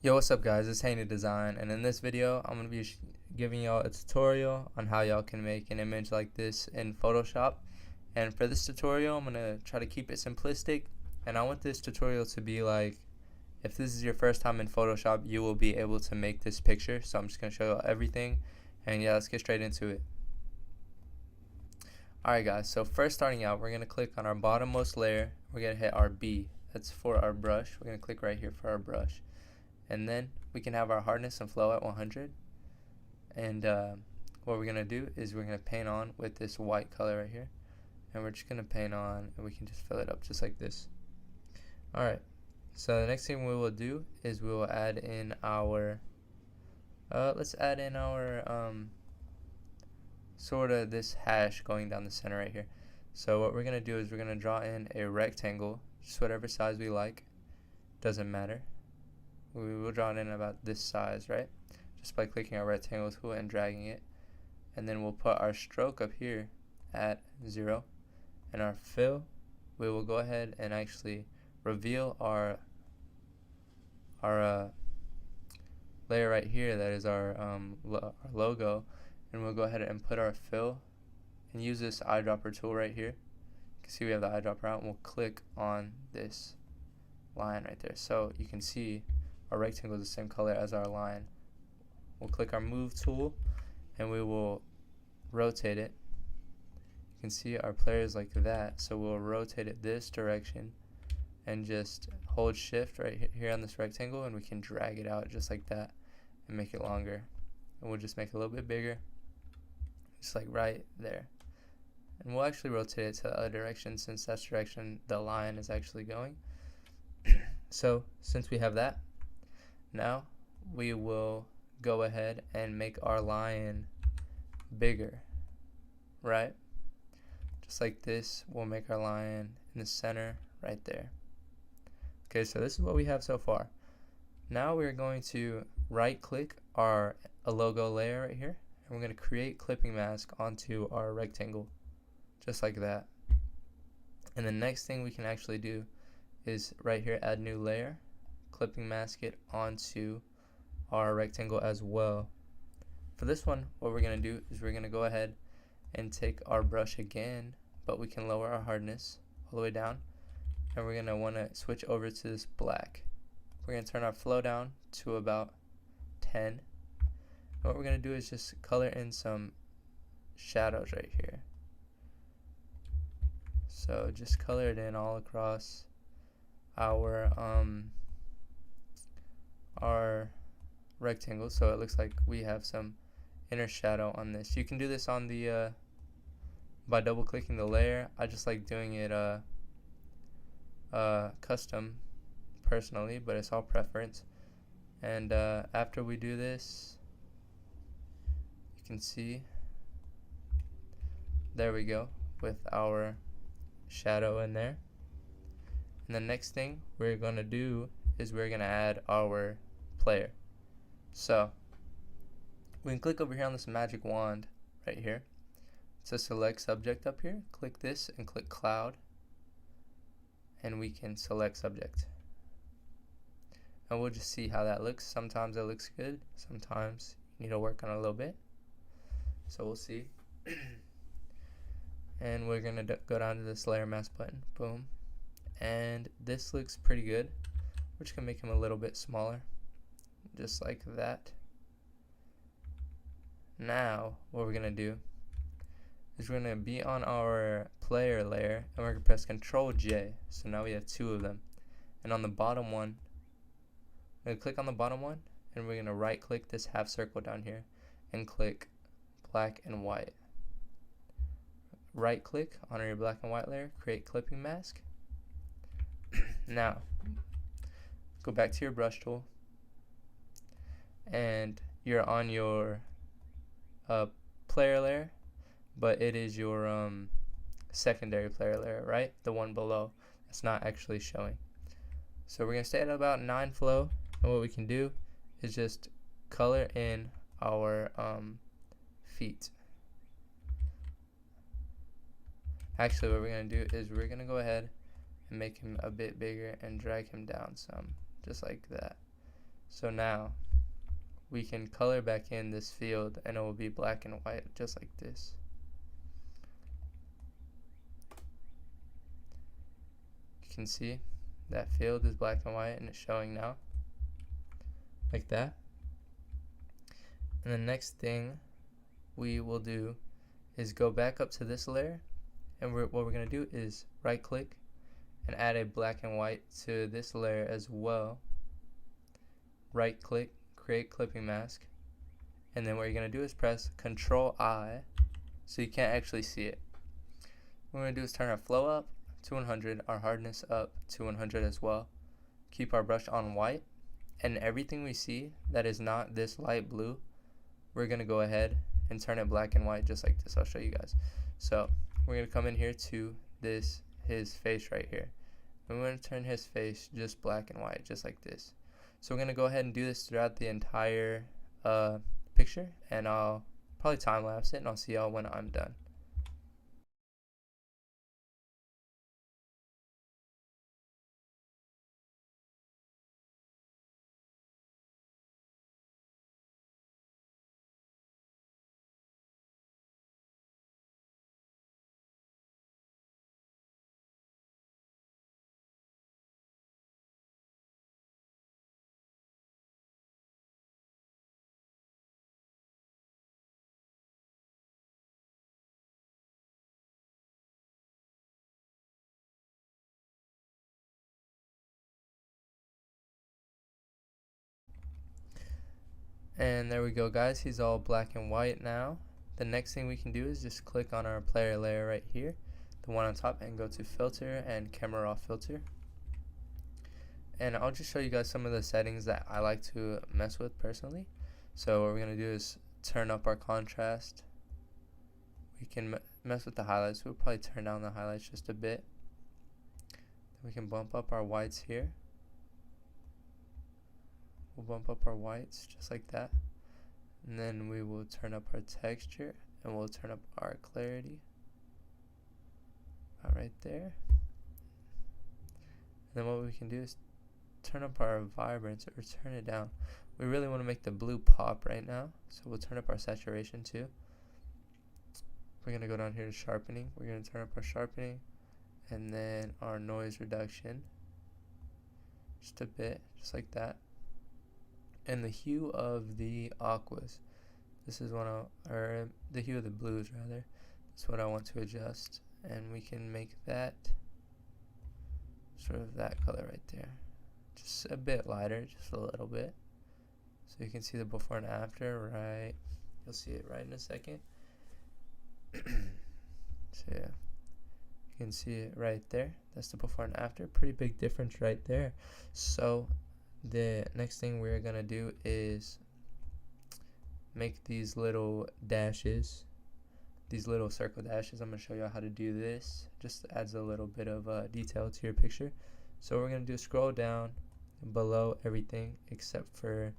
Yo, what's up guys, it's Haney Design, and in this video I'm going to be giving y'all a tutorial on how y'all can make an image like this in Photoshop. And for this tutorial I'm going to try to keep it simplistic, and I want this tutorial to be like, if this is your first time in Photoshop, you will be able to make this picture. So I'm just going to show y'all everything, and yeah, let's get straight into it. Alright guys, so first starting out, we're going to click on our bottommost layer. We're going to hit our B, that's for our brush. We're going to click right here for our brush. And then we can have our hardness and flow at 100. And what we're going to do is we're going to paint on with this white color right here. And we're just going to paint on, and we can just fill it up just like this. Alright, so the next thing we will do is we will add in our, let's add in our sort of this hash going down the center right here. So what we're going to do is we're going to draw in a rectangle, just whatever size we like, doesn't matter. We will draw it in about this size, right? Just by clicking our rectangle tool and dragging it. And then we'll put our stroke up here at 0. And our fill, we will go ahead and actually reveal our layer right here, that is our logo. And we'll go ahead and put our fill and use this eyedropper tool right here. You can see we have the eyedropper out, and we'll click on this line right there. So you can see our rectangle is the same color as our line. We'll click our move tool and we will rotate it. You can see our player is like that, so we'll rotate it this direction and just hold shift right here on this rectangle, and we can drag it out just like that and make it longer. And we'll just make it a little bit bigger, just like right there. And we'll actually rotate it to the other direction, since that's the direction the line is actually going. So since we have that, now we will go ahead and make our lion bigger, right? Just like this, we'll make our lion in the center right there. Okay, so this is what we have so far. Now we're going to right click our logo layer right here, and we're going to create clipping mask onto our rectangle, just like that. And the next thing we can actually do is right here, add new layer, clipping mask it onto our rectangle as well. For this one, what we're going to do is we're going to go ahead and take our brush again, but we can lower our hardness all the way down, and we're going to want to switch over to this black. We're going to turn our flow down to about 10. And what we're going to do is just color in some shadows right here. So just color it in all across our rectangle, so it looks like we have some inner shadow on this. You can do this on the by double clicking the layer. I just like doing it custom personally, but it's all preference. And after we do this, you can see, there we go, with our shadow in there. And the next thing we're going to do is we're going to add our player. So we can click over here on this magic wand right here. It says select subject up here. Click this and click cloud, and we can select subject. And we'll just see how that looks. Sometimes it looks good, sometimes you need to work on it a little bit. So we'll see. And we're going to go down to this layer mask button. Boom. And this looks pretty good. We're just going to make him a little bit smaller, just like that. Now what we're going to do is we're going to be on our player layer, and we're going to press Ctrl J. So now we have 2 of them. And on the bottom one, we're going to click on the bottom one, and we're going to right click this half circle down here and click black and white. Right click on your black and white layer, create clipping mask. Now go back to your brush tool, and you're on your player layer, but it is your secondary player layer, right? The one below, it's not actually showing. So we're going to stay at about 9 flow, and what we can do is just color in our feet. Actually, what we're going to do is we're going to go ahead and make him a bit bigger and drag him down some, just like that. So now we can color back in this field and it will be black and white just like this. You can see that field is black and white and it's showing now like that. And the next thing we will do is go back up to this layer, and what we're going to do is right click and add a black and white to this layer as well. Right click, create clipping mask, and then what you're going to do is press Control I so you can't actually see it. What we're going to do is turn our flow up to 100, our hardness up to 100 as well. Keep our brush on white, and everything we see that is not this light blue, we're going to go ahead and turn it black and white just like this. I'll show you guys. So we're going to come in here to his face right here. And we're going to turn his face just black and white just like this. So we're going to go ahead and do this throughout the entire picture, and I'll probably time lapse it and I'll see y'all when I'm done. And there we go, guys, he's all black and white now. The next thing we can do is just click on our player layer right here, the one on top, and go to filter and camera raw filter. And I'll just show you guys some of the settings that I like to mess with personally. So what we're going to do is turn up our contrast. We can mess with the highlights. We'll probably turn down the highlights just a bit. We can bump up our whites here. We'll bump up our whites just like that. And then we will turn up our texture and we'll turn up our clarity. Right there. And then what we can do is turn up our vibrance or turn it down. We really want to make the blue pop right now, so we'll turn up our saturation too. We're going to go down here to sharpening. We're going to turn up our sharpening and then our noise reduction just a bit, just like that. And the hue of the aquas, this is or the hue of the blues rather, that's what I want to adjust, and we can make that sort of that color right there, just a bit lighter, just a little bit, so you can see the before and after. Right, you'll see it right in a second. So yeah, you can see it right there. That's the before and after. Pretty big difference right there. So the next thing we're gonna do is make these little dashes, these little circle dashes. I'm gonna show you how to do this. Just adds a little bit of detail to your picture. So what we're gonna do is scroll down below everything except for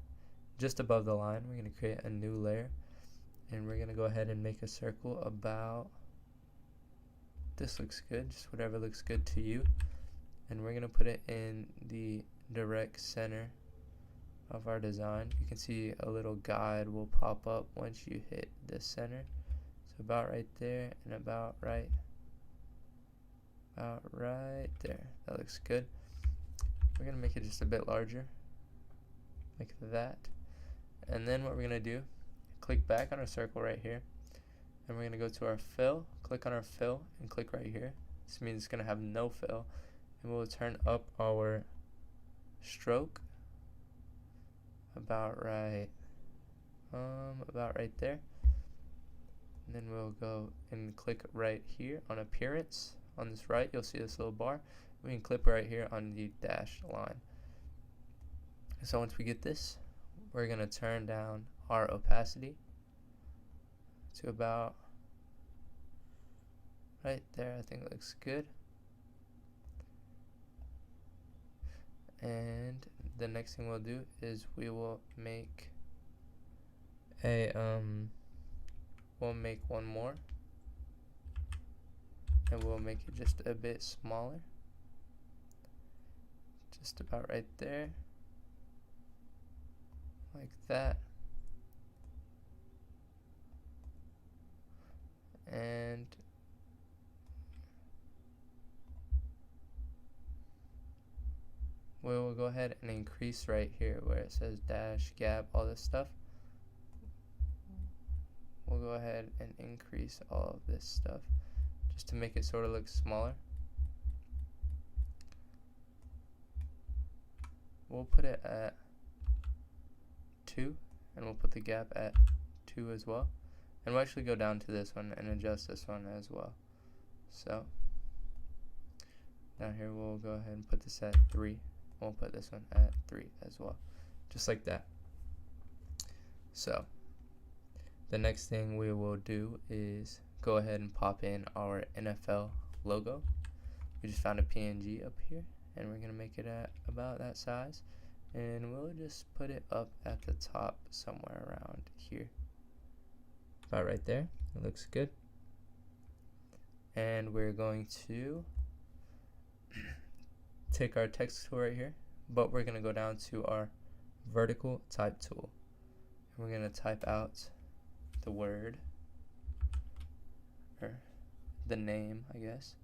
just above the line. We're gonna create a new layer, and we're gonna go ahead and make a circle about this. Looks good, just whatever looks good to you, and we're gonna put it in the direct center of our design. You can see a little guide will pop up once you hit the center. So about right there and about right there. That looks good. We're gonna make it just a bit larger, like that. And then what we're gonna do, click back on our circle right here, and we're gonna go to our fill, click on our fill, and click right here. This means it's gonna have no fill, and we'll turn up our stroke about right there. And then we'll go and click right here on appearance. On this right, you'll see this little bar. We can click right here on the dashed line. So once we get this, we're gonna turn down our opacity to about right there. I think it looks good. And the next thing we'll do is we will make a we'll make one more, and we'll make it just a bit smaller, just about right there. like that. And we will go ahead and increase right here where it says dash, gap, all this stuff. We'll go ahead and increase all of this stuff just to make it sort of look smaller. We'll put it at 2, and we'll put the gap at 2 as well. And we'll actually go down to this one and adjust this one as well. So down here we'll go ahead and put this at 3. We'll put this one at 3 as well, just like that. So the next thing we will do is go ahead and pop in our NFL logo. We just found a PNG up here, and we're going to make it at about that size, and we'll just put it up at the top somewhere around here, about right there. It looks good. And we're going to take our text tool right here, but we're going to go down to our vertical type tool, and we're going to type out the word, or the name, I guess,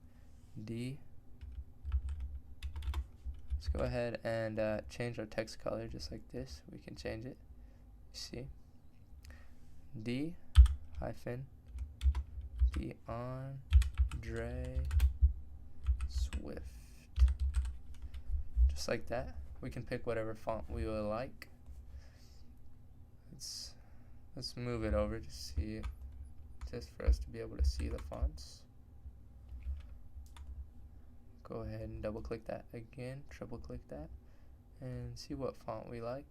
D. Let's go ahead and change our text color just like this. We can change it. You see, D hyphen DeAndre Swift, just like that. We can pick whatever font we would like. Let's move it over to see, just for us to be able to see the fonts. Go ahead and double click that again, triple click that, and see what font we like.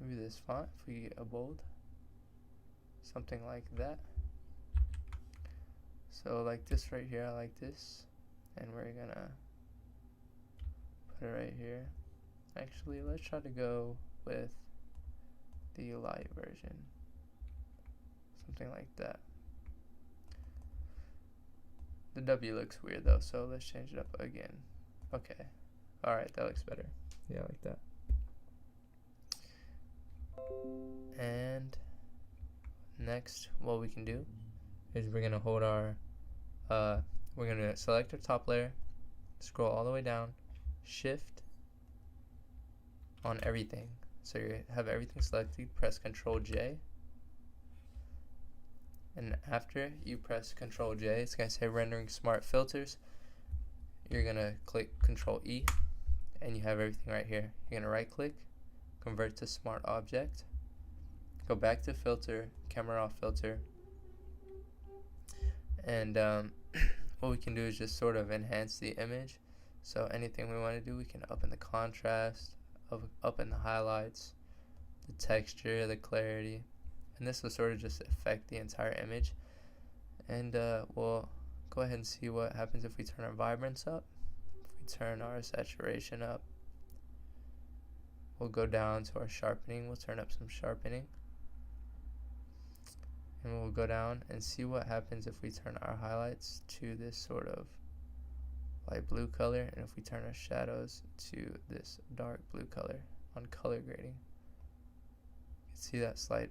Maybe this font, if we get a bold, something like that. So like this right here, I like this, and we're gonna put it right here. Actually, let's try to go with the light version, something like that. The W looks weird though, so let's change it up again. Okay, alright, that looks better. Yeah, like that. And next, what we can do is we're gonna hold our we're gonna select our top layer, scroll all the way down, shift on everything. So you have everything selected, press Ctrl J, and after you press Ctrl J, it's gonna say rendering smart filters. You're gonna click Ctrl E, and you have everything right here. You're gonna right click, convert to smart object, go back to filter, camera off filter, and what we can do is just sort of enhance the image. So anything we want to do, we can up in the contrast, up in the highlights, the texture, the clarity, and this will sort of just affect the entire image. And we'll go ahead and see what happens if we turn our vibrance up, if we turn our saturation up. We'll go down to our sharpening, we'll turn up some sharpening, and we'll go down and see what happens if we turn our highlights to this sort of light blue color, and if we turn our shadows to this dark blue color on color grading. You can see that slight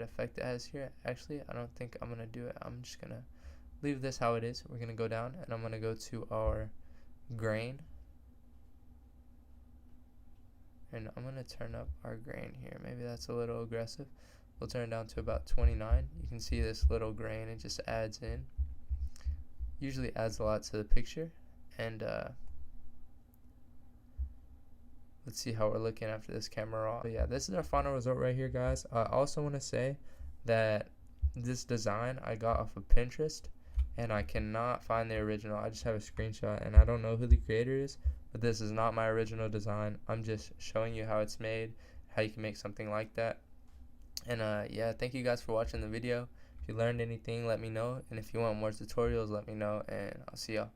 effect it has here. Actually, I don't think I'm gonna do it. I'm just gonna leave this how it is. We're gonna go down, and I'm gonna go to our grain, and I'm gonna turn up our grain here. Maybe that's a little aggressive. We'll turn it down to about 29. You can see this little grain, it just adds in. Usually adds a lot to the picture. And let's see how we're looking after this camera off. But yeah, this is our final result right here, guys. I also want to say that this design I got off of Pinterest, and I cannot find the original. I just have a screenshot, and I don't know who the creator is, but this is not my original design. I'm just showing you how it's made, how you can make something like that. And yeah, thank you guys for watching the video. If you learned anything, let me know, and if you want more tutorials, let me know, and I'll see y'all.